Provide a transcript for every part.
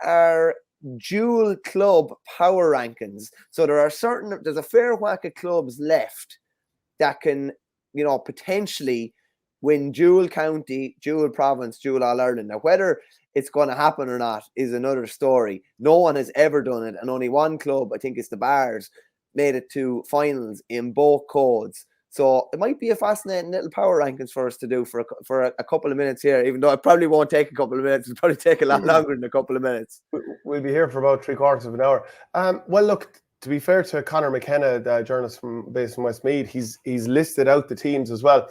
are dual club power rankings. So there's a fair whack of clubs left that can, potentially win dual county, dual province, dual All Ireland. Now, whether it's going to happen or not is another story. No one has ever done it, and only one club, I think it's the Bars, made it to finals in both codes. So it might be a fascinating little power rankings for us to do for a couple of minutes here, even though it probably won't take a couple of minutes. It'll probably take a lot longer than a couple of minutes. We'll be here for about 3/4 of an hour. Well, look, to be fair to Conor McKenna, the journalist based in Westmeath, he's listed out the teams as well.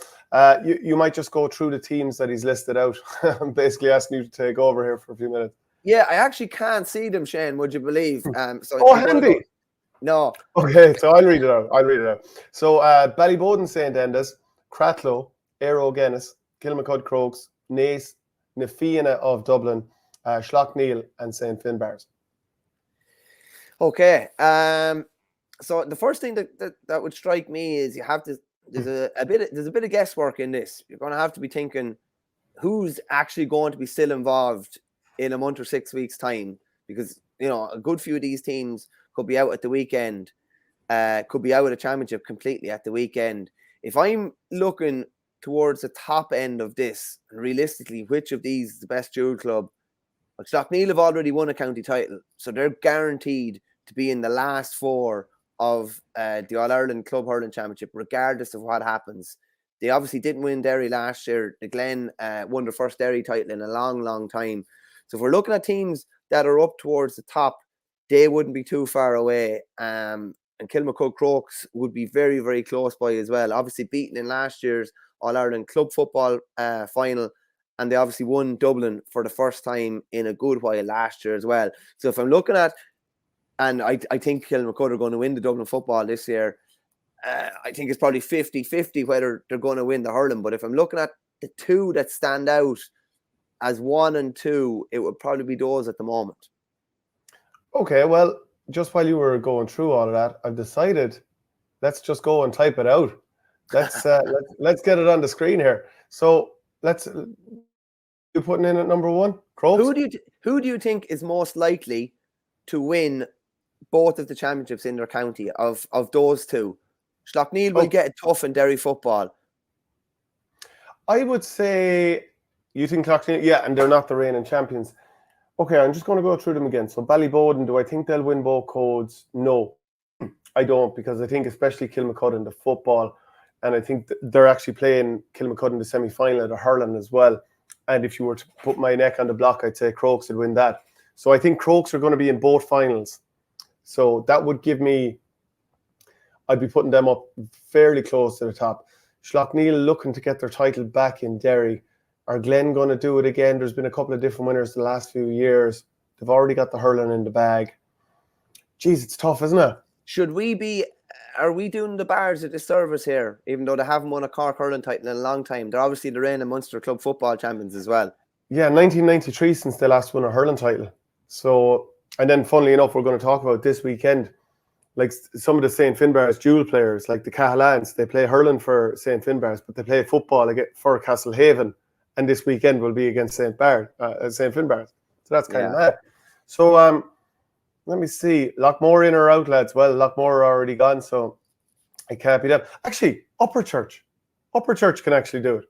You might just go through the teams that he's listed out. I'm basically asking you to take over here for a few minutes. Yeah, I actually can't see them, Shane, would you believe? So handy. No. Okay, so I'll read it out. So Ballyboden St. Enda's, Cratloe, Aero Guinness, Kilmacud Crokes, Naas, na Fianna of Dublin, Schlockneil and St. Finbarrs. Okay. So the first thing that would strike me is you have to there's a bit of guesswork in this. You're going to have to be thinking who's actually going to be still involved in a month or 6 weeks' time, because a good few of these teams could be out at the weekend, could be out of the championship completely at the weekend. If I'm looking towards the top end of this, and realistically, which of these is the best dual club? Well, Schlockneil have already won a county title, so they're guaranteed to be in the last four of the All-Ireland Club Hurling Championship, regardless of what happens. They obviously didn't win Derry last year. The Glen won their first Derry title in a long, long time. So if we're looking at teams that are up towards the top, they wouldn't be too far away. And Kilmacud Crokes would be very, very close by as well. Obviously beaten in last year's All-Ireland Club Football final, and they obviously won Dublin for the first time in a good while last year as well. So if I'm looking at, and I think Kilmacud are going to win the Dublin football this year, I think it's probably 50-50 whether they're going to win the hurling. But if I'm looking at the two that stand out as 1 and 2, it would probably be those at the moment. Okay, well, just while you were going through all of that, I've decided let's just go and type it out. Let's get it on the screen here. So you putting in at number 1, Crokes? Who do you think is most likely to win both of the championships in their county of those two? Schlockneil will get it tough in Derry football. I would say you think Schlockneil, yeah, and they're not the reigning champions. Okay, I'm just going to go through them again. So Ballyboden, do I think they'll win both codes? No, I don't, because I think especially Kilmacud in the football, and I think they're actually playing Kilmacud in the semi-final of the hurling as well. And if you were to put my neck on the block, I'd say Crokes would win that. So I think Crokes are going to be in both finals. So that would give me, I'd be putting them up fairly close to the top. Schlockneil looking to get their title back in Derry. Are Glen going to do it again? There's been a couple of different winners the last few years. They've already got the hurling in the bag. Jeez, it's tough, isn't it? Are we doing the Bars a disservice here, even though they haven't won a Cork hurling title in a long time? They're obviously the reigning Munster Club football champions as well. Yeah, 1993 since they last won a hurling title. So, and then funnily enough, we're going to talk about this weekend, like some of the St. Finbarrs dual players, like the Cahillans, they play hurling for St. Finbarrs, but they play football for Castlehaven. And this weekend will be against St. Finbarrs. So that's kind of mad. So let me see. Lockmore in or out, lads? Well, Lockmore are already gone, so it can't be that. Actually, Upper Church can actually do it.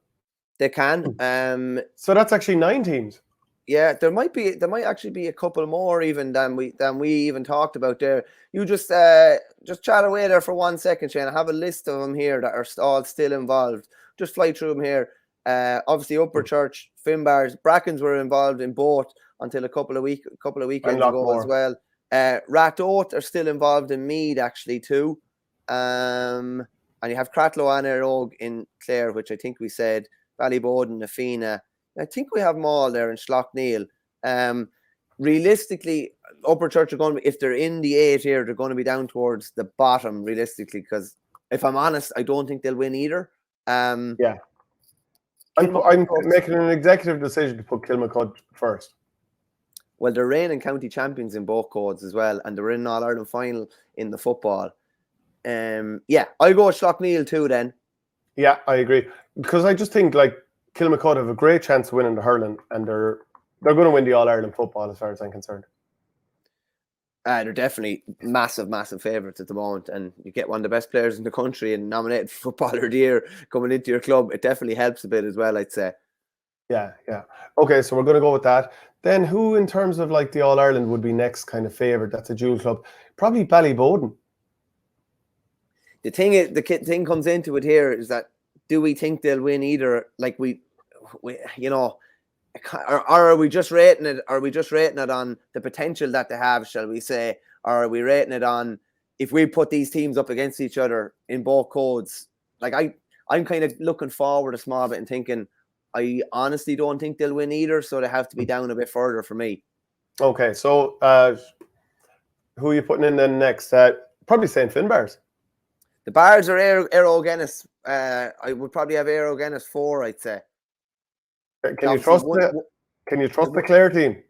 They can. So that's actually 9 teams. Yeah, there might actually be a couple more even than we even talked about there. You just chat away there for 1 second, Shane. I have a list of them here that are all still involved. Just fly through them here. Obviously, Upper Church, Finbarrs, Brackens were involved in both until a couple of weekends ago as well. Ratoath are still involved in Meath actually too, and you have Cratloe and Aero in Clare, which I think we said. Ballyboden, na Fianna. I think we have them all there in Schlockneil. Realistically, Upper Church are going to be, if they're in the 8 here, they're going to be down towards the bottom realistically, because if I'm honest, I don't think they'll win either. Yeah. I'm making an executive decision to put Kilmacud first. Well, they're reigning county champions in both codes as well, and they're in an All-Ireland final in the football. I'll go with Schlockneil too then. Yeah, I agree. Because I just think like Kilmacud have a great chance of winning the hurling, and they're They're going to win the All-Ireland football as far as I'm concerned. They're definitely massive favourites at the moment, and you get one of the best players in the country and nominated for Footballer of the Year coming into your club. It definitely helps a bit as well, I'd say. Yeah. Okay, so we're going to go with that. Then who, in terms of like the All-Ireland, would be next kind of favourite? That's a dual club. Probably Ballyboden. The thing comes into it here is that, do we think they'll win either? Like we you know, or are we just rating it? Are we just rating it on the potential that they have, shall we say? Or are we rating it on if we put these teams up against each other in both codes? Like I'm kind of looking forward a small bit and thinking, I honestly don't think they'll win either, so they have to be down a bit further for me. Okay, so who are you putting in then next? Probably St. Finbars. The Bars are Aero Guinness. I would probably have Aero Guinness 4, I'd say. Can you trust the Clare team?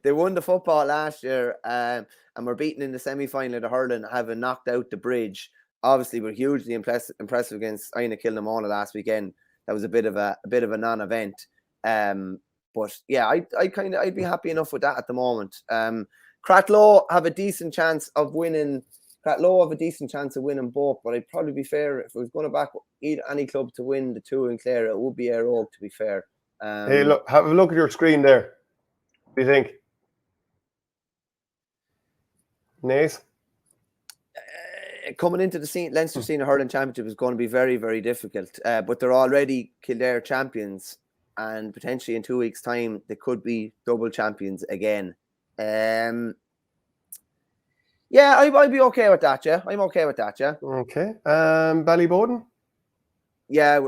They won the football last year, and were beaten in the semi-final of the hurling, having knocked out the Bridge. Obviously, we're hugely impressive against Aina Kilnamona last weekend. That was a bit of a non-event. But yeah, I'd be happy enough with that at the moment. Cratloe have a decent chance of winning. Cratloe have a decent chance of winning both, but I'd probably be fair if I was going to back any club to win the two in Clare, it would be Aero, to be fair. Hey, look, have a look at your screen there. What do you think? Naas? Coming into the Leinster Senior Hurling Championship is going to be very, very difficult. But they're already Kildare champions, and potentially in 2 weeks' time they could be double champions again. Yeah, I'd be okay with that. Yeah, I'm okay with that. Yeah. Okay. Ballyboden? Yeah,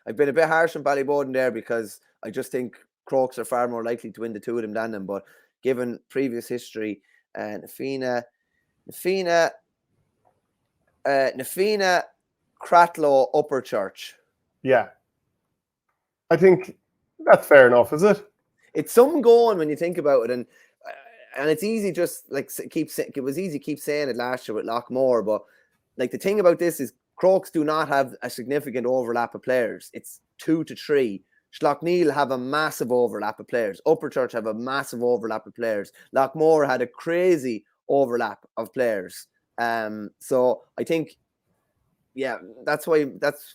I've been a bit harsh on Ballyboden there because I just think Crokes are far more likely to win the two of them than them. But given previous history, Nafina, Cratloe, Upperchurch. Yeah. I think that's fair enough, is it? It's some going when you think about it, and it's easy just like it was easy keep saying it last year with Lockmore, but like the thing about this is Crokes do not have a significant overlap of players. It's 2 to 3. Schlockneil have a massive overlap of players. Upperchurch have a massive overlap of players. Lockmore had a crazy overlap of players. So I think, yeah, that's why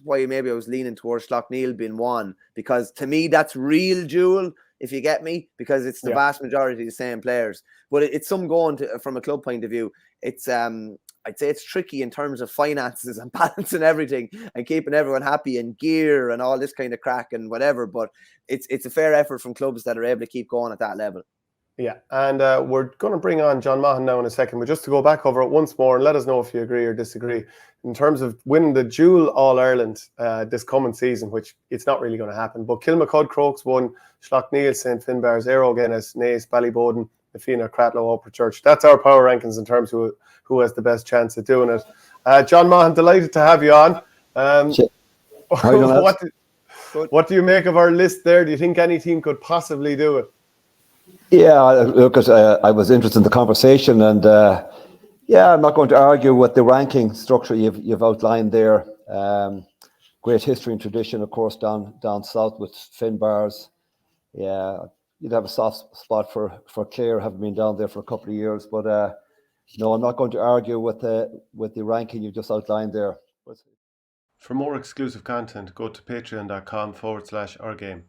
maybe I was leaning towards Schlockneil being one, because to me that's real dual, if you get me, because it's the vast majority of the same players. But it's some going to, from a club point of view. It's I'd say it's tricky in terms of finances and balancing everything and keeping everyone happy and gear and all this kind of crack and whatever. But it's a fair effort from clubs that are able to keep going at that level. Yeah, and we're going to bring on John Mahan now in a second, but just to go back over it once more and let us know if you agree or disagree in terms of winning the dual All-Ireland this coming season, which it's not really going to happen. But Kilmacud, Crokes won, Schlockneil, St. Finbars, Aero Guinness, Naas, Ballyboden, Nafina, Cratloe, Upperchurch. That's our power rankings in terms of who has the best chance of doing it. John Mahan, delighted to have you on. What do you make of our list there? Do you think any team could possibly do it? Yeah, look, I was interested in the conversation, and I'm not going to argue with the ranking structure you've outlined there. Great history and tradition, of course, down south with Finbars. Yeah, you'd have a soft spot for Clare, having been down there for a couple of years. But no, I'm not going to argue with the ranking you just outlined there. For more exclusive content, go to patreon.com/OurGame.